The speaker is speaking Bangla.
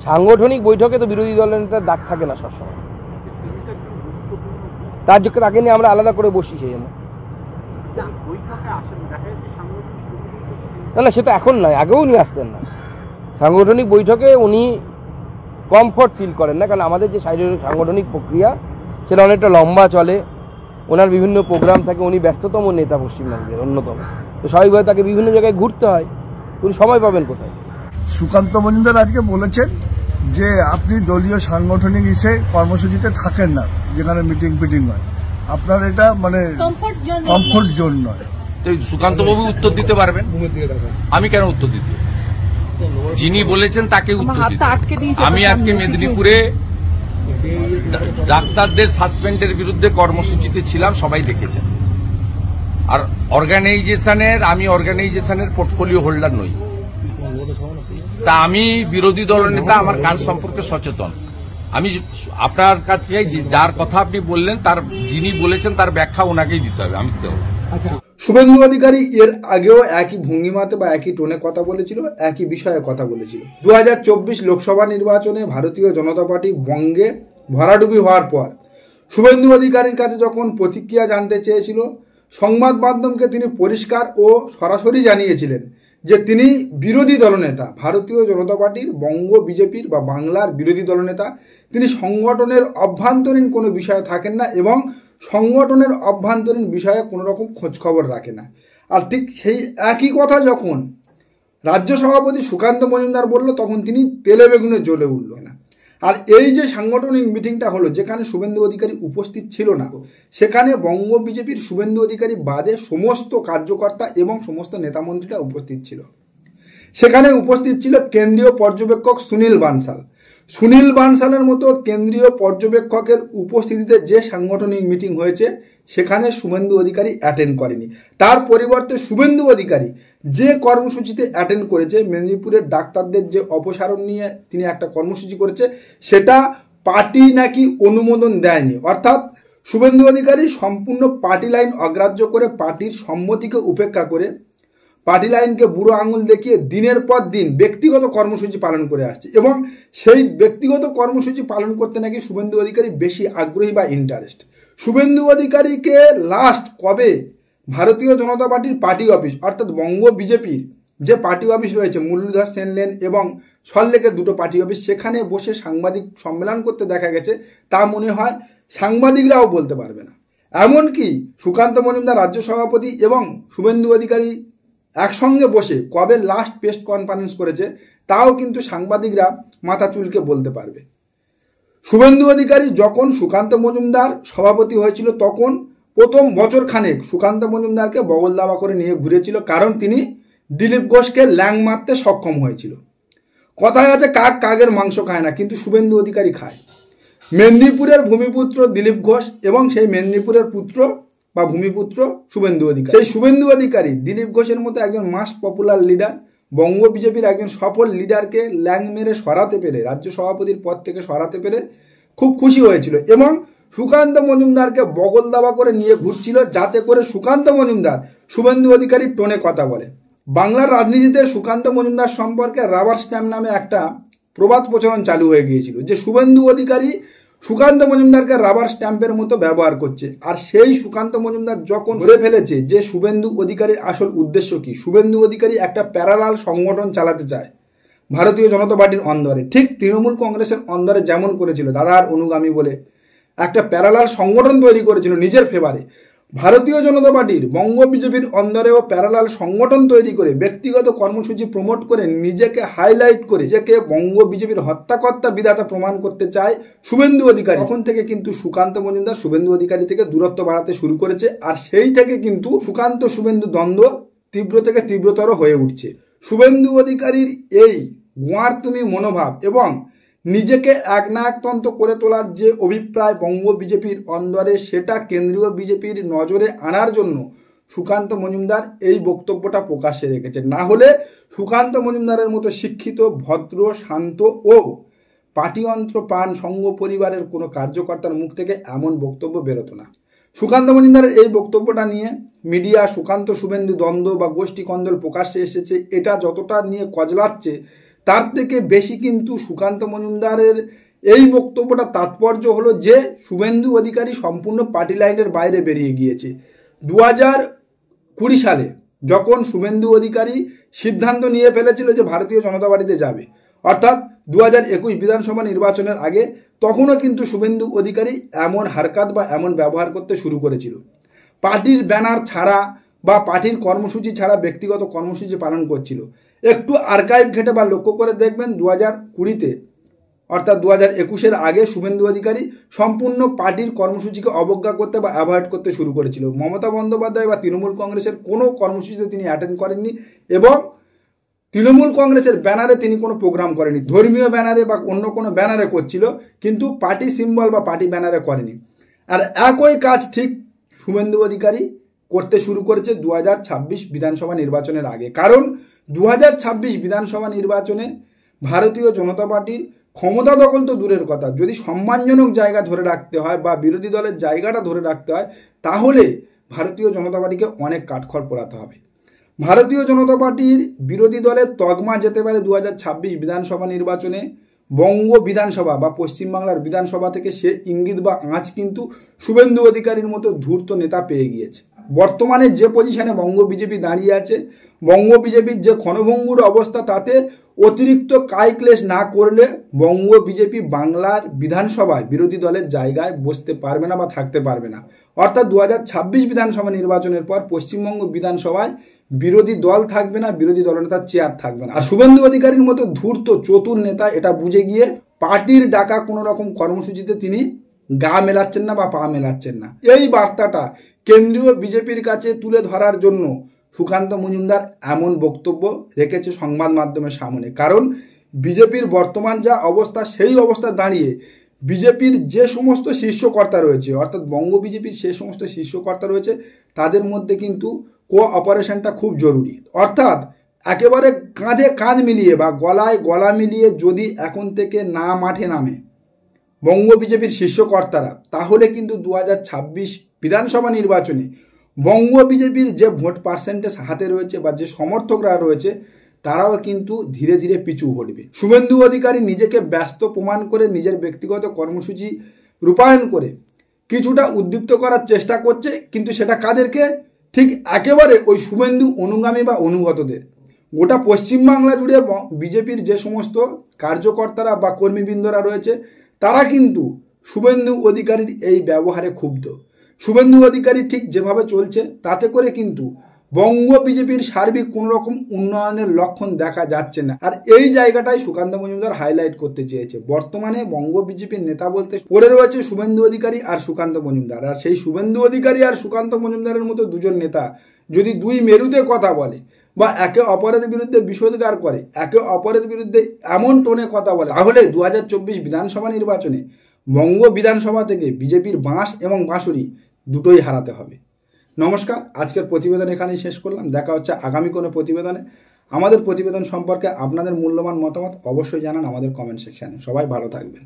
সাংগঠনিক বৈঠকে তো বিরোধী দলের নেতার ডাক থাকে না সবসময়, তার জন্য তাকে নিয়ে আমরা আলাদা করে বসি। সেই জন্য না না, সেটা এখন নয়, আগেও নিয়ে আসতেন না। সাংগঠনিক বৈঠকে উনি কমফর্ট ফিল করেন না, কারণ আমাদের যে সাংগঠনিক প্রক্রিয়া সেটা অনেকটা লম্বা চলে, ওনার বিভিন্ন প্রোগ্রাম থাকে, উনি ব্যস্ততম নেতা পশ্চিমবঙ্গের অন্যতম, তো স্বাভাবিকভাবে তাকে বিভিন্ন জায়গায় ঘুরতে হয়, উনি সময় পাবেন কোথায়? সুকান্ত মজুমদার আজকে বলেছেন যে আপনি দলীয় সাংগঠনিক হিসেবে কর্মসূচিতে থাকেন না, যেখানে মিটিং হয়, আপনার এটা মানে কমফোর্ট জোন নয়। সুকান্ত বাবু উত্তর দিতে পারবেন, আমি কেন উত্তর দিতে? যিনি বলেছেন তাকে উত্তর দিতে। আমি আজকে মেদিনীপুরে ডাক্তারদের সাসপেন্ডের বিরুদ্ধে কর্মসূচিতে ছিলাম, সবাই দেখেছেন। আর আমি অর্গানাইজেশনের পোর্টফোলিও হোল্ডার নই, তা আমি বিরোধী দলনেতা, আমার কাজ সম্পর্কে সচেতন। আমি আপনার কাছে যার কথা আপনি বললেন, তার যিনি বলেছেন তার ব্যাখ্যা ওনাকেই দিতে হবে, আমি দিতে হবে। শুভেন্দু অধিকারী এর আগেও একই ভঙ্গিমাতে বা একই টোনে কথা বলেছিল, একই বিষয়ে কথা বলেছিল। 2024 লোকসভা নির্বাচনে ভারতীয় জনতা পার্টি বঙ্গে ভরাডুবি হওয়ার পর শুভেন্দু অধিকারীর কাছে যখন প্রতিক্রিয়া জানতে চেয়েছিল, সংবাদ মাধ্যমকে তিনি পরিষ্কার ও সরাসরি জানিয়েছিলেন যে তিনি বিরোধী দলনেতা, ভারতীয় জনতা পার্টির বঙ্গ বিজেপির বা বাংলার বিরোধী দলনেতা। তিনি সংগঠনের অভ্যন্তরীণ কোনো বিষয়ে থাকেন না এবং সংগঠনের অভ্যন্তরীণ বিষয়ে কোনো রকম খোঁজখবর রাখে না। আর ঠিক সেই একই কথা যখন রাজ্য সভাপতি সুকান্ত মজুমদার বলল, তখন তিনি তেলে বেগুনে জ্বলে উঠল না। আর এই যে সাংগঠনিক মিটিংটা হলো, যেখানে শুভেন্দু অধিকারী উপস্থিত ছিল না, সেখানে বঙ্গ বিজেপির শুভেন্দু অধিকারী বাদে সমস্ত কার্যকর্তা এবং সমস্ত নেতামন্ত্রীরা উপস্থিত ছিল। সেখানে উপস্থিত ছিল কেন্দ্রীয় পর্যবেক্ষক সুনীল বানসাল। সুনীল বানসালের মতো কেন্দ্রীয় পর্যবেক্ষকের উপস্থিতিতে যে সাংগঠনিক মিটিং হয়েছে, সেখানে শুভেন্দু অধিকারী অ্যাটেন্ড করেনি। তার পরিবর্তে শুভেন্দু অধিকারী যে কর্মসূচিতে অ্যাটেন্ড করেছে, মেদিনীপুরের ডাক্তারদের যে অপসারণ নিয়ে তিনি একটা কর্মসূচি করেছে, সেটা পার্টি নাকি অনুমোদন দেয়নি। অর্থাৎ শুভেন্দু অধিকারী সম্পূর্ণ পার্টি লাইন অগ্রাহ্য করে, পার্টির সম্মতিকে উপেক্ষা করে, পার্টি লাইনকে বুড়ো আঙুল দেখিয়ে দিনের পর দিন ব্যক্তিগত কর্মসূচি পালন করে আসছে। এবং সেই ব্যক্তিগত কর্মসূচি পালন করতে নাকি শুভেন্দু অধিকারী বেশি আগ্রহী বা ইন্টারেস্ট। শুভেন্দু অধিকারীকে লাস্ট কবে ভারতীয় জনতা পার্টির পার্টি অফিস, অর্থাৎ বঙ্গ বিজেপির যে পার্টি অফিস রয়েছে মুরলীধর সেন লেন এবং সল্টলেকের দুটো পার্টি অফিস, সেখানে বসে সাংবাদিক সম্মেলন করতে দেখা গেছে, তা মনে হয় সাংবাদিকরাও বলতে পারবে না। এমনকি সুকান্ত মজুমদার রাজ্য সভাপতি এবং শুভেন্দু অধিকারী একসঙ্গে বসে কবে লাস্ট প্রেস কনফারেন্স করেছে, তাও কিন্তু সাংবাদিকরা মাথা চুলকে বলতে পারবে। শুভেন্দু অধিকারী যখন সুকান্ত মজুমদার সভাপতি হয়েছিল, তখন প্রথম বছর খানেক সুকান্ত মজুমদারকে বগল দাবা করে নিয়ে ঘুরেছিল, কারণ তিনি দিলীপ ঘোষকে ল্যাং মারতে সক্ষম হয়েছিল। কথায় আছে কাক কাকের মাংস খায় না, কিন্তু শুভেন্দু অধিকারী খায়। মেদিনীপুরের ভূমিপুত্র দিলীপ ঘোষ এবং সেই মেদিনীপুরের পুত্র বা ভূমিপুত্র শুভেন্দু অধিকারী। সেই শুভেন্দু অধিকারী দিলীপ ঘোষের মতো একজন মাস্ট পপুলার লিডার, বঙ্গ বিজেপির একজন সফল লিডারকে ল্যাং মেরে সরাতে পেরে, রাজ্য সভাপতির পদ থেকে সরাতে পেরে খুব খুশি হয়েছিল এবং সুকান্ত মজুমদারকে বগল দাবা করে নিয়ে ঘুরছিল, যাতে করে সুকান্ত মজুমদার শুভেন্দু অধিকারীর টোনে কথা বলে। বাংলার রাজনীতিতে সুকান্ত মজুমদার সম্পর্কে রাবার স্ট্যাম্প নামে একটা প্রবাদ প্রচলন চালু হয়ে গিয়েছিল, যে শুভেন্দু অধিকারী সুকান্ত মজুমদারকে রাবার স্ট্যাম্পের মতো ব্যবহার করছে। আর সেই সুকান্ত মজুমদার যখন ধরে ফেলেছে যে শুভেন্দু অধিকারীর আসল উদ্দেশ্য কি, শুভেন্দু অধিকারী একটা প্যারালাল সংগঠন চালাতে চায় ভারতীয় জনতা পার্টির অন্দরে, ঠিক তৃণমূল কংগ্রেসের অন্দরে যেমন করেছিল, দাদার অনুগামী বলে একটা প্যারালাল সংগঠন তৈরি করেছিল নিজের ফেভারে। ভারতীয় জনতা পার্টির বঙ্গ বিজেপির অন্দরেও প্যারালাল সংগঠন তৈরি করে ব্যক্তিগত কর্মসূচি প্রমোট করে নিজেকে হাইলাইট করে নিজেকে বঙ্গ বিজেপির হত্যাকর্তা বিধাতা প্রমাণ করতে চায় শুভেন্দু অধিকারী। তখন থেকে কিন্তু সুকান্ত মজুমদার শুভেন্দু অধিকারী থেকে দূরত্ব বাড়াতে শুরু করেছে, আর সেই থেকে কিন্তু সুকান্ত শুভেন্দু দ্বন্দ্ব তীব্র থেকে তীব্রতর হয়ে উঠছে। শুভেন্দু অধিকারীর এই গোয়ার তুমি মনোভাব এবং নিজেকে একনায়কতন্ত্র করে তোলার যে অভিপ্রায় বঙ্গ বিজেপির অন্দরে, সেটা কেন্দ্রীয় বিজেপির নজরে আনার জন্য সুকান্ত মজুমদার এই বক্তব্যটা প্রকাশ্যে রেখেছে। না হলে সুকান্ত মজুমদারের মতো শিক্ষিত, ভদ্র, শান্ত ও পার্টিয়ন্ত্র প্রাণ সংঘ পরিবারের কোনো কার্যকর্তার মুখ থেকে এমন বক্তব্য বেরোতো না। সুকান্ত মজুমদারের এই বক্তব্যটা নিয়ে মিডিয়া সুকান্ত শুভেন্দু দ্বন্দ্ব বা গোষ্ঠী কন্দল প্রকাশ্যে এসেছে। এটা যতটা নিয়ে কজলাচ্ছে, তার থেকে বেশি কিন্তু সুকান্ত মজুমদারের এই বক্তব্যটা তাৎপর্য হলো যে শুভেন্দু অধিকারী সম্পূর্ণ পার্টি লাইনের বাইরে বেরিয়ে গিয়েছে। 2020 সালে যখন শুভেন্দু অধিকারী সিদ্ধান্ত নিয়ে ফেলেছিল যে ভারতীয় জনতা পার্টিতে যাবে, অর্থাৎ 2021 বিধানসভা নির্বাচনের আগে, তখনও কিন্তু শুভেন্দু অধিকারী এমন হারকাত বা এমন ব্যবহার করতে শুরু করেছিল। পার্টির ব্যানার ছাড়া বা পার্টির কর্মসূচি ছাড়া ব্যক্তিগত কর্মসূচি পালন করছিল। একটু আর্কাইভ ঘেটে বা লক্ষ্য করে দেখবেন 2020-তে অর্থাৎ 2021-এর আগে শুভেন্দু অধিকারী সম্পূর্ণ পার্টির কর্মসূচিকে অবজ্ঞা করতে বা অ্যাভয়েড করতে শুরু করেছিল। মমতা বন্দ্যোপাধ্যায় বা তৃণমূল কংগ্রেসের কোনো কর্মসূচিতে তিনি অ্যাটেন্ড করেননি এবং তৃণমূল কংগ্রেসের ব্যানারে তিনি কোনো প্রোগ্রাম করেনি। ধর্মীয় ব্যানারে বা অন্য কোনো ব্যানারে করছিল, কিন্তু পার্টি সিম্বল বা পার্টি ব্যানারে করেনি। আর একই কাজ ঠিক শুভেন্দু অধিকারী করতে শুরু করেছে 2026 বিধানসভা নির্বাচনের আগে। কারণ 2026 বিধানসভা নির্বাচনে ভারতীয় জনতা পার্টির ক্ষমতা দখল তো দূরের কথা, যদি সম্মানজনক জায়গা ধরে রাখতে হয় বা বিরোধী দলের জায়গাটা ধরে রাখতে হয়, তাহলে ভারতীয় জনতা পার্টিকে অনেক কাঠখড় পোড়াতে হবে। ভারতীয় জনতা পার্টির বিরোধী দলের তকমা যেতে পারে 2026 বিধানসভা নির্বাচনে বঙ্গ বিধানসভা বা পশ্চিমবাংলার বিধানসভা থেকে সে ইঙ্গিত বা আঁচ কিন্তু শুভেন্দু অধিকারীর মতো ধূর্ত নেতা পেয়ে গিয়েছে। বর্তমানে যে পজিশনে বঙ্গ বিজেপি দাঁড়িয়ে আছে, বঙ্গ বিজেপির যে ক্ষণভঙ্গুর অবস্থা, তাতে অতিরিক্ত কায়ক্লেশ না করলে বঙ্গ বিজেপি বাংলার বিধানসভায় বিরোধী দলের জায়গায় বসতে পারবে না বা থাকতে পারবে না। অর্থাৎ 2026 বিধানসভা নির্বাচনের পর পশ্চিমবঙ্গ বিধানসভায় বিরোধী দল থাকবে না, বিরোধী দলনেতার চেয়ার থাকবে না। আর শুভেন্দু অধিকারীর মতো ধূর্ত চতুর নেতা এটা বুঝে গিয়ে পার্টির ডাকা কোনো রকম কর্মসূচিতে তিনি গা মেলাচ্ছেন না বা পা মেলাচ্ছেন না। এই বার্তাটা কেন্দ্রীয় বিজেপির কাছে তুলে ধরার জন্য সুকান্ত মজুমদার এমন বক্তব্য রেখেছে সংবাদ মাধ্যমের সামনে। কারণ বিজেপির বর্তমান যা অবস্থা, সেই অবস্থা দাঁড়িয়ে বিজেপির যে সমস্ত শীর্ষকর্তা রয়েছে, অর্থাৎ বঙ্গ বিজেপির যে সমস্ত শীর্ষকর্তা রয়েছে, তাদের মধ্যে কিন্তু কোঅপারেশনটা খুব জরুরি। অর্থাৎ একেবারে কাঁধে কাঁধ মিলিয়ে বা গলায় গলা মিলিয়ে যদি এখন থেকে না মাঠে নামে বঙ্গ বিজেপির শীর্ষকর্তারা, তাহলে কিন্তু 2026 বিধানসভা নির্বাচনে বঙ্গ বিজেপির যে ভোট পার্সেন্টেজ হাতে রয়েছে বা যে সমর্থকরা রয়েছে, তারাও কিন্তু ধীরে ধীরে পিছু হটবে। শুভেন্দু অধিকারী নিজেকে ব্যস্ত প্রমাণ করে নিজের ব্যক্তিগত কর্মসূচি রূপায়ণ করে কিছুটা উদ্দীপ্ত করার চেষ্টা করছে, কিন্তু সেটা কাদেরকে? ঠিক একেবারে ওই শুভেন্দু অনুগামী বা অনুগতদের। গোটা পশ্চিমবাংলা জুড়ে বিজেপির যে সমস্ত কার্যকর্তারা বা কর্মীবৃন্দরা রয়েছে, তারা কিন্তু শুভেন্দু অধিকারীর এই ব্যবহারে ক্ষুব্ধ। শুভেন্দু অধিকারী ঠিক যেভাবে চলছে, তাতে করে কিন্তু বঙ্গ বিজেপির সার্বিক কোনো রকম উন্নয়নের লক্ষণ দেখা যাচ্ছে না। আর এই জায়গাটাই সুকান্ত মজুমদার হাইলাইট করতে চেয়েছে। বর্তমানে বঙ্গ বিজেপির নেতা বলতে পড়ে রয়েছে শুভেন্দু অধিকারী আর সুকান্ত মজুমদার। আর সেই শুভেন্দু অধিকারী আর সুকান্ত মজুমদারের মতো দুজন নেতা যদি দুই মেরুতে কথা বলে বা একে অপরের বিরুদ্ধে বিষোদ্গার করে, একে অপরের বিরুদ্ধে এমন টোনে কথা বলে, তাহলে 2024 বিধানসভা নির্বাচনে বঙ্গ বিধানসভা থেকে বিজেপির বাঁশ এবং বাঁশুরি দুটোই হারাতে হবে। নমস্কার, আজকের প্রতিবেদন এখানেই শেষ করলাম। দেখা হচ্ছে আগামী কোনো প্রতিবেদনে। আমাদের প্রতিবেদন সম্পর্কে আপনাদের মূল্যবান মতামত অবশ্যই জানান আমাদের কমেন্ট সেকশানে। সবাই ভালো থাকবেন।